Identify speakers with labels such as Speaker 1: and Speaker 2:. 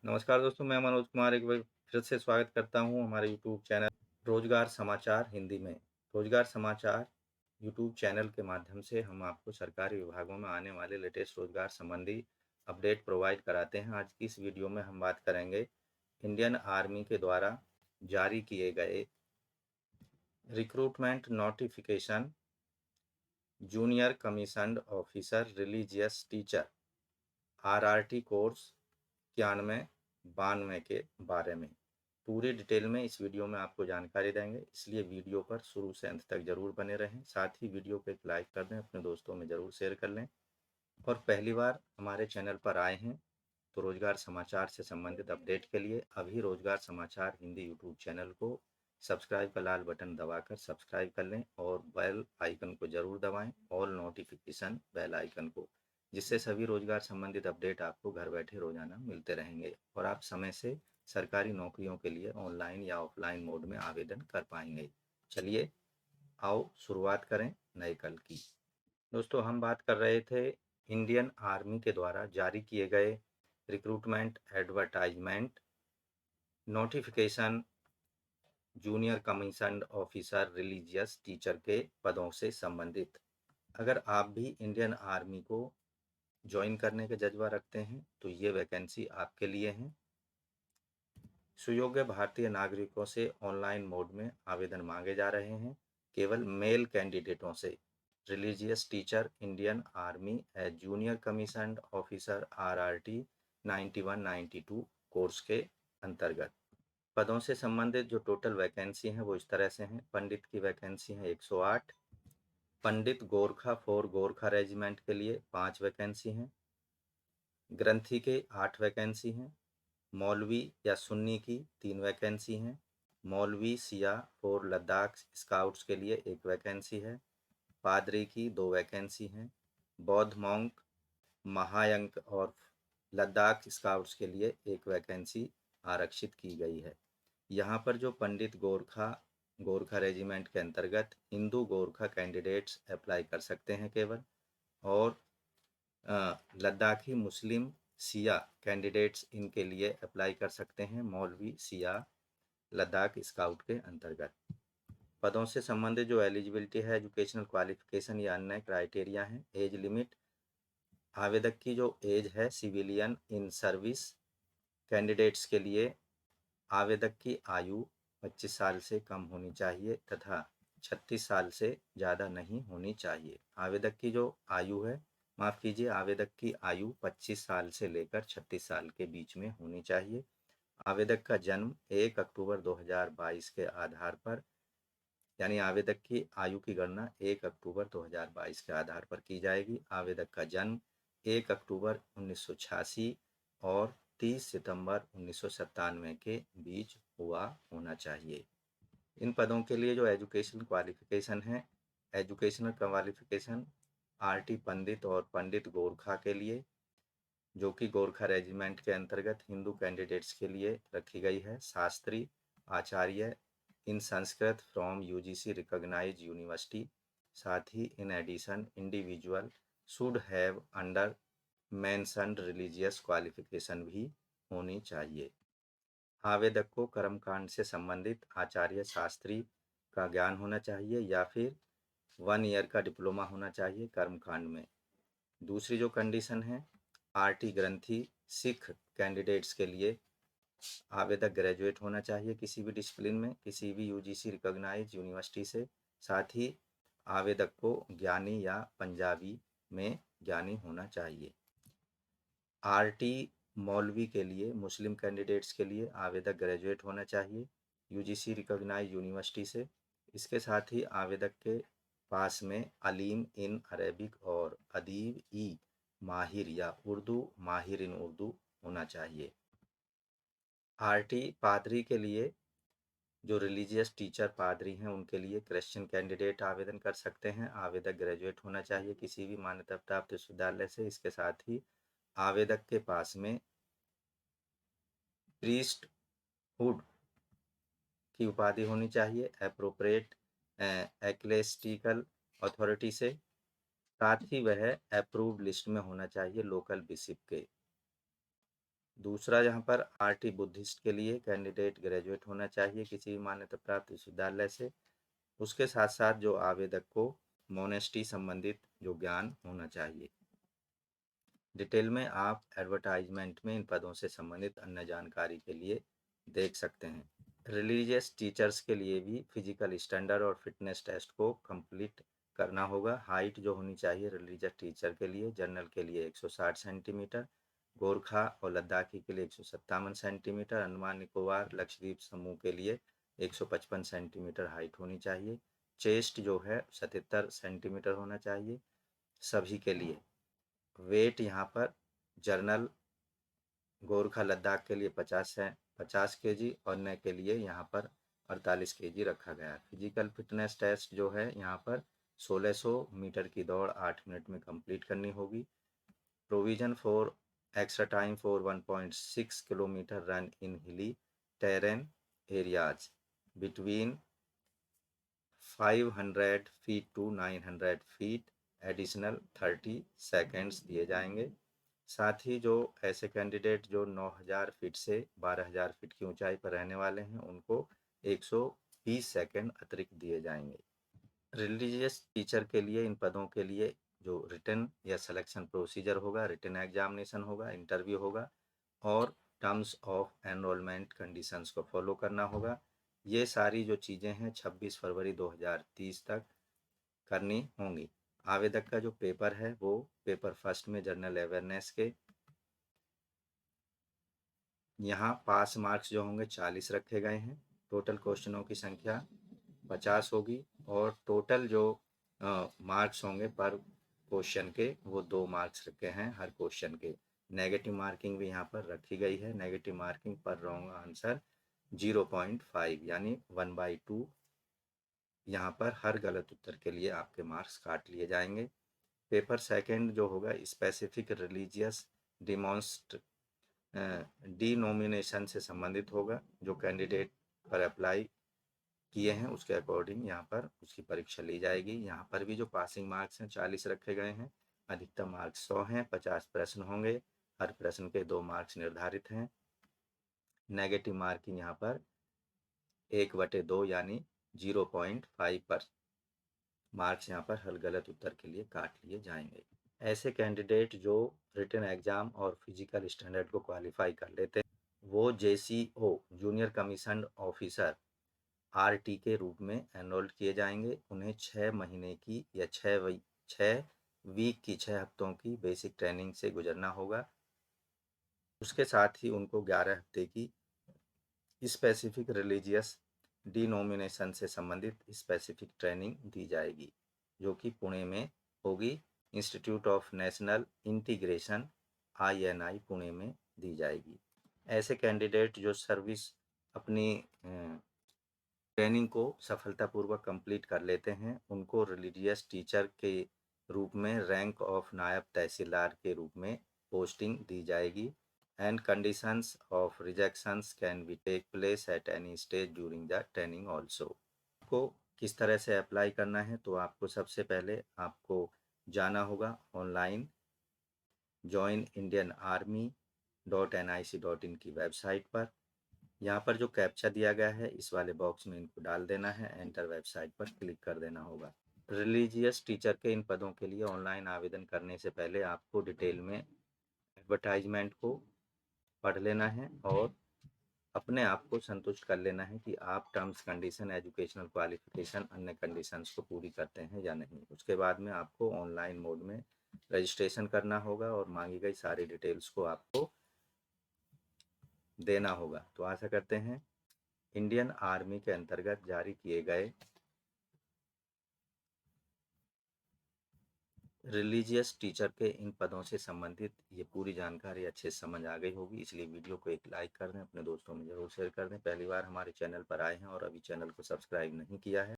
Speaker 1: नमस्कार दोस्तों, मैं मनोज कुमार एक बार फिर से स्वागत करता हूं हमारे यूट्यूब चैनल रोजगार समाचार हिंदी में। रोजगार समाचार यूट्यूब चैनल के माध्यम से हम आपको सरकारी विभागों में आने वाले लेटेस्ट रोजगार संबंधी अपडेट प्रोवाइड कराते हैं। आज की इस वीडियो में हम बात करेंगे इंडियन आर्मी के द्वारा जारी किए गए recruitment notification junior commissioned officer religious teacher RRT course 91-92 के बारे में पूरी डिटेल में इस वीडियो में आपको जानकारी देंगे, इसलिए वीडियो पर शुरू से अंत तक जरूर बने रहें। साथ ही वीडियो को एक लाइक कर दें, अपने दोस्तों में जरूर शेयर कर लें। और पहली बार हमारे चैनल पर आए हैं तो रोजगार समाचार से संबंधित अपडेट के लिए अभी रोजगार समाचार हिंदी यूट्यूब चैनल को सब्सक्राइब का लाल बटन दबाकर सब्सक्राइब कर लें और बेल आइकन को जरूर दबाएं, ऑल नोटिफिकेशन बेल आइकन को, जिससे सभी रोजगार संबंधित अपडेट आपको घर बैठे रोजाना मिलते रहेंगे और आप समय से सरकारी नौकरियों के लिए ऑनलाइन या ऑफलाइन मोड में आवेदन कर पाएंगे। चलिए आओ शुरुआत करें नए कल की। दोस्तों, हम बात कर रहे थे इंडियन आर्मी के द्वारा जारी किए गए recruitment advertisement notification junior commissioned officer religious teacher के पदों से संबंधित। अगर आप भी इंडियन आर्मी को ज्वाइन करने का जज्बा रखते हैं तो ये वैकेंसी आपके लिए है। सुयोग्य भारतीय नागरिकों से ऑनलाइन मोड में आवेदन मांगे जा रहे हैं, केवल मेल कैंडिडेटों से। Religious teacher Indian Army as junior commissioned officer RRT 91-92 course के अंतर्गत। पदों से संबंधित जो टोटल वैकेंसी हैं वो इस तरह से हैं। पंडित की वैकेंसी है 108, पंडित गोरखा फॉर गोरखा रेजिमेंट के लिए 5 वैकेंसी हैं, ग्रंथी के 8 वैकेंसी हैं, मौलवी या सुन्नी की 3 वैकेंसी हैं, मौलवी सिया फॉर लद्दाख स्काउट्स के लिए 1 वैकेंसी है, पादरी की 2 वैकेंसी हैं, बौद्ध मॉन्क महायंक और लद्दाख स्काउट्स के लिए 1 वैकेंसी आरक्षित की गई है। यहाँ पर जो पंडित गोरखा रेजिमेंट के अंतर्गत हिंदू गोरखा कैंडिडेट्स अप्लाई कर सकते हैं केवल, और लद्दाखी मुस्लिम सिया कैंडिडेट्स इनके लिए अप्लाई कर सकते हैं मौलवी सिया लद्दाख स्काउट के अंतर्गत। पदों से संबंधित जो एलिजिबिलिटी है, एजुकेशनल क्वालिफिकेशन या अन्य क्राइटेरिया है। एज लिमिट, आवेदक की जो एज है सिविलियन इन सर्विस कैंडिडेट्स के लिए आवेदक की आयु 25 साल से कम होनी चाहिए तथा 36 साल से ज़्यादा नहीं होनी चाहिए। आवेदक की जो आयु है, माफ़ कीजिए, आवेदक की आयु 25 साल से लेकर 36 साल के बीच में होनी चाहिए। आवेदक का जन्म 1 अक्टूबर 2022 के आधार पर, यानी आवेदक की आयु की गणना 1 अक्टूबर 2022 के आधार पर की जाएगी। आवेदक का जन्म 1 अक्टूबर 1986 और 30 सितंबर 1997 के बीच हुआ होना चाहिए। इन पदों के लिए जो एजुकेशन क्वालिफिकेशन है, एजुकेशनल क्वालिफिकेशन RT पंडित और पंडित गोरखा के लिए, जो कि गोरखा रेजिमेंट के अंतर्गत हिंदू कैंडिडेट्स के लिए रखी गई है, Shastri Acharya in Sanskrit from UGC recognised university. साथ ही in addition individual should have under mentioned religious qualification भी होनी चाहिए। आवेदक को कर्मकांड से संबंधित आचार्य शास्त्री का ज्ञान होना चाहिए या फिर 1 ईयर का डिप्लोमा होना चाहिए कर्मकांड में। दूसरी जो कंडीशन है, RT ग्रंथी सिख कैंडिडेट्स के लिए आवेदक ग्रेजुएट होना चाहिए किसी भी डिसिप्लिन में, किसी भी UGC रिकॉग्नाइज यूनिवर्सिटी से। साथ ही आवेदक को ज्ञानी या पंजाबी में ज्ञानी होना चाहिए। RT मौलवी के लिए, मुस्लिम कैंडिडेट्स के लिए आवेदक ग्रेजुएट होना चाहिए UGC रिकॉग्नाइज यूनिवर्सिटी से। इसके साथ ही आवेदक के पास में अलीम इन अरेबिक और अदीब ई माहिर या उर्दू माहिर इन उर्दू होना चाहिए। RT पादरी के लिए, जो रिलीजियस टीचर पादरी हैं उनके लिए क्रिश्चियन कैंडिडेट आवेदन कर सकते हैं। आवेदक ग्रेजुएट होना चाहिए किसी भी मान्यता प्राप्त विश्वविद्यालय से। इसके साथ ही आवेदक के पास में प्रीस्ट हुड की उपाधि होनी चाहिए एप्रोप्रिएट एक्लेस्टिकल अथॉरिटी से। साथ ही वह अप्रूव्ड लिस्ट में होना चाहिए लोकल बिशप के। दूसरा यहाँ पर आरटी बुद्धिस्ट के लिए कैंडिडेट ग्रेजुएट होना चाहिए किसी भी मान्यता प्राप्त विश्वविद्यालय से। उसके साथ साथ जो आवेदक को मोनेस्टी संबंधित जो ज्ञान होना चाहिए। डिटेल में आप एडवर्टाइजमेंट में इन पदों से संबंधित अन्य जानकारी के लिए देख सकते हैं। रिलीजियस टीचर्स के लिए भी फिजिकल स्टैंडर्ड और फिटनेस टेस्ट को कंप्लीट करना होगा। हाइट जो होनी चाहिए रिलीजियस टीचर के लिए, जनरल के लिए 160 सेंटीमीटर, गोरखा और लद्दाखी के लिए 157 सेंटीमीटर, अंडमान निकोबार लक्षद्वीप समूह के लिए 155 सेंटीमीटर हाइट होनी चाहिए। चेस्ट जो है 77 सेंटीमीटर होना चाहिए सभी के लिए। वेट यहाँ पर जर्नल गोरखा लद्दाख के लिए 50 केजी और अन्य के लिए यहाँ पर 48 केजी रखा गया है। फिजिकल फिटनेस टेस्ट जो है यहाँ पर 1600 मीटर की दौड़ 8 मिनट में कंप्लीट करनी होगी। Provision for extra time for 1.6 kilometre run in hilly terrain areas between 500 feet to 900 feet, additional 30 seconds दिए जाएंगे। साथ ही जो ऐसे कैंडिडेट जो 9000 फीट से 12000 फीट की ऊंचाई पर रहने वाले हैं उनको 120 सेकेंड अतिरिक्त दिए जाएंगे। रिलीजियस टीचर के लिए इन पदों के लिए जो रिटन या सिलेक्शन प्रोसीजर होगा, रिटन एग्जामिनेशन होगा, इंटरव्यू होगा और टर्म्स ऑफ एनरोलमेंट कंडीशंस को फॉलो करना होगा। ये सारी जो चीज़ें हैं 26 फरवरी 2030 तक करनी होंगी। आवेदक का जो पेपर है वो पेपर फर्स्ट में जनरल अवेयरनेस के यहाँ पास मार्क्स जो होंगे 40 रखे गए हैं। टोटल क्वेश्चनों की संख्या 50 होगी और टोटल जो मार्क्स होंगे पर क्वेश्चन के वो 2 मार्क्स रखे हैं हर क्वेश्चन के। नेगेटिव मार्किंग भी यहाँ पर रखी गई है। नेगेटिव मार्किंग पर रॉन्ग आंसर 0.5 यानी 1/2 यहाँ पर हर गलत उत्तर के लिए आपके मार्क्स काट लिए जाएंगे। पेपर सेकंड जो होगा स्पेसिफिक रिलीजियस डिनोमिनेशन से संबंधित होगा। जो कैंडिडेट पर अप्लाई किए हैं उसके अकॉर्डिंग यहाँ पर उसकी परीक्षा ली जाएगी। यहाँ पर भी जो पासिंग मार्क्स हैं 40 रखे गए हैं। अधिकतम मार्क्स 100 हैं। 50 प्रश्न होंगे, हर प्रश्न के 2 मार्क्स निर्धारित हैं। नेगेटिव मार्किंग यहाँ पर 1/2 यानी 0.5 पर मार्क्स यहाँ पर हर गलत उत्तर के लिए काट लिए जाएंगे। ऐसे कैंडिडेट जो रिटन एग्जाम और फिजिकल स्टैंडर्ड को क्वालिफाई कर लेते हैं वो JCO junior commission officer RT के रूप में एनरोल्ड किए जाएंगे। उन्हें 6 महीने की या 6 वीक की 6 हफ्तों की बेसिक ट्रेनिंग से गुजरना होगा। उसके साथ ही उनको 11 हफ्ते की स्पेसिफिक रिलीजियस डिनोमिनेशन से संबंधित स्पेसिफिक ट्रेनिंग दी जाएगी जो कि पुणे में होगी। Institute of national integration INI Pune में दी जाएगी। ऐसे कैंडिडेट जो सर्विस अपनी ट्रेनिंग को सफलतापूर्वक कंप्लीट कर लेते हैं उनको रिलीजियस टीचर के रूप में रैंक ऑफ नायब तहसीलदार के रूप में पोस्टिंग दी जाएगी। And conditions of rejections can be take place at any stage during the training also. को किस तरह से अप्लाई करना है तो आपको सबसे पहले आपको जाना होगा ऑनलाइन joinindianarmy.nic.in की वेबसाइट पर। यहाँ पर जो कैप्चा दिया गया है इस वाले बॉक्स में इनको डाल देना है, एंटर वेबसाइट पर क्लिक कर देना होगा। रिलीजियस टीचर के इन पदों के लिए ऑनलाइन आवेदन करने से पहले आपको डिटेल में एडवर्टाइजमेंट को पढ़ लेना है और अपने आप को संतुष्ट कर लेना है कि आप टर्म्स कंडीशन एजुकेशनल क्वालिफिकेशन अन्य कंडीशंस को पूरी करते हैं या नहीं। उसके बाद में आपको ऑनलाइन मोड में रजिस्ट्रेशन करना होगा और मांगी गई सारी डिटेल्स को आपको देना होगा। तो आशा करते हैं इंडियन आर्मी के अंतर्गत जारी किए गए रिलीजियस टीचर के इन पदों से संबंधित ये पूरी जानकारी अच्छे से समझ आ गई होगी। इसलिए वीडियो को एक लाइक कर दें, अपने दोस्तों में ज़रूर शेयर कर दें। पहली बार हमारे चैनल पर आए हैं और अभी चैनल को सब्सक्राइब नहीं किया है